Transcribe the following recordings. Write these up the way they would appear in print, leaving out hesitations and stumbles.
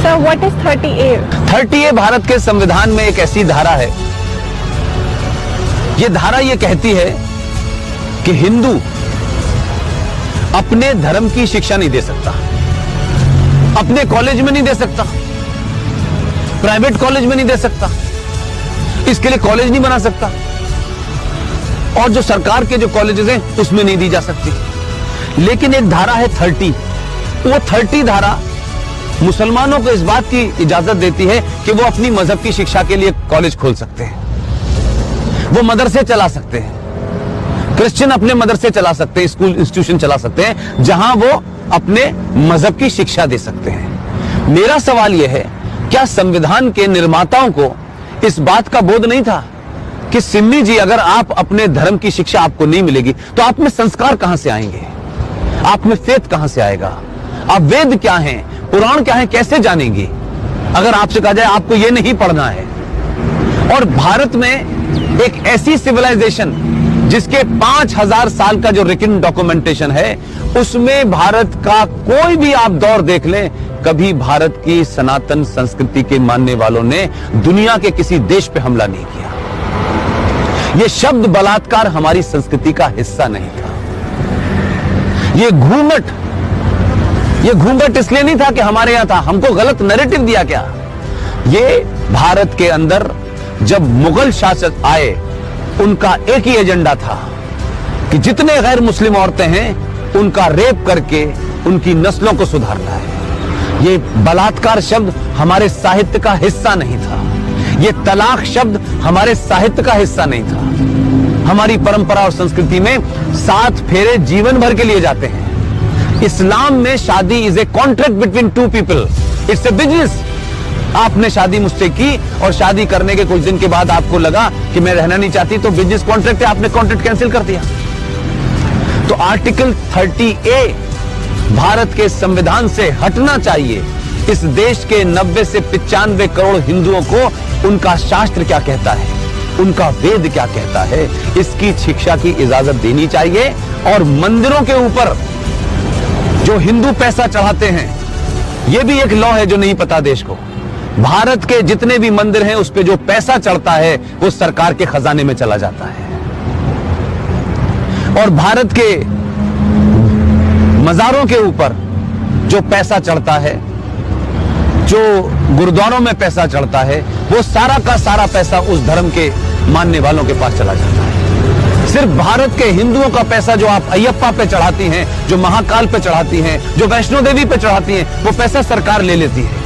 Sir what is 30A? 30A Bharat के संविधान में एक ऐसी धारा है, ये धारा ये कहती है कि हिंदू अपने धर्म की शिक्षा नहीं दे सकता, अपने कॉलेज में नहीं दे सकता, प्राइवेट कॉलेज में नहीं दे सकता, इसके लिए कॉलेज नहीं बना सकता, और जो सरकार के जो कॉलेजेस हैं उसमें नहीं दी जा सकती। लेकिन एक धारा है 30, वो 30 धारा मुसलमानों को इस बात की इजाजत देती है कि वो अपनी मजहब की शिक्षा के लिए कॉलेज खोल सकते हैं, वो मदरसे चला सकते हैं, क्रिश्चियन अपने मदरसे चला सकते हैं, स्कूल इंस्टीट्यूशन चला सकते हैं जहां वो अपने मजहब की शिक्षा दे सकते हैं। मेरा सवाल यह है, क्या संविधान के निर्माताओं को इस बात का बोध नहीं था कि सिन्नी जी, अगर आप अपने धर्म की शिक्षा आपको नहीं मिलेगी तो आप में संस्कार कहां से आएंगे, आप में फेथ कहां से आएगा, आप वेद क्या हैं, पुराण क्या है, कैसे जानेंगे अगर आपसे कहा जाए आपको यह नहीं पढ़ना है। और भारत में एक ऐसी सिविलाइजेशन जिसके 5000 साल का जो रिटन डॉक्यूमेंटेशन है, उसमें भारत का कोई भी आप दौर देख लें, कभी भारत की सनातन संस्कृति के मानने वालों ने दुनिया के किसी देश पे हमला नहीं किया। यह शब्द बलात्कार हमारी संस्कृति का हिस्सा नहीं था। ये घूंघट इसलिए नहीं था कि हमारे यहां था, हमको गलत नैरेटिव दिया क्या। ये भारत के अंदर जब मुगल शासक आए, उनका एक ही एजेंडा था कि जितने गैर मुस्लिम औरतें हैं उनका रेप करके उनकी नस्लों को सुधारना है। ये बलात्कार शब्द हमारे साहित्य का हिस्सा नहीं था, ये तलाक शब्द हमारे साहित्य का हिस्सा नहीं था। हमारी परंपरा और संस्कृति में 7 फेरे जीवन भर के लिए जाते हैं। इस्लाम में शादी is a contract between 2 people, it's a business. आपने शादी मुझसे की और शादी करने के कुछ दिन के बाद आपको लगा कि मैं रहना नहीं चाहती, तो बिजनेस कॉन्ट्रैक्ट है, आपने कॉन्ट्रैक्ट कैंसिल कर दिया। तो आर्टिकल 30A भारत के संविधान से हटना चाहिए। इस देश के 90 से 95 करोड़ हिंदुओं को उनका शास्त्र क्या कहता है, उनका वेद क्या कहता है, इसकी शिक्षा की इजाजत देनी चाहिए। और मंदिरों के ऊपर जो हिंदू पैसा चढ़ाते हैं, यह भी एक लॉ है जो नहीं पता देश को। भारत के जितने भी मंदिर हैं उस पे जो पैसा चढ़ता है वो सरकार के खजाने में चला जाता है। और भारत के मजारों के ऊपर जो पैसा चढ़ता है, जो गुरुद्वारों में पैसा चढ़ता है, वो सारा का सारा पैसा उस धर्म के मानने वालों के पास चला जाता है। सिर्फ भारत के हिंदुओं का पैसा जो आप अयप्पा पे चढ़ाती हैं, जो महाकाल पे चढ़ाती हैं, जो वैष्णो देवी पे चढ़ाती हैं, वो पैसा सरकार ले लेती है।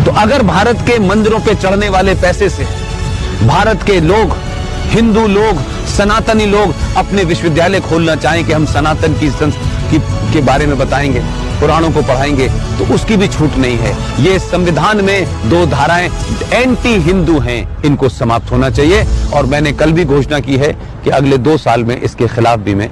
तो अगर भारत के मंदिरों पे चढ़ने वाले पैसे से भारत के लोग, हिंदू लोग, सनातनी लोग अपने विश्वविद्यालय खोलना चाहें कि हम सनातन की संस्कृति के बारे में बताएंगे, पुराणों को पढ़ाएंगे, तो उसकी भी छूट नहीं है। ये संविधान में 2 धाराएं एंटी हिंदू हैं, इनको समाप्त होना चाहिए। और मैंने कल भी घोषणा की है कि अगले 2 साल में इसके खिलाफ भी मैं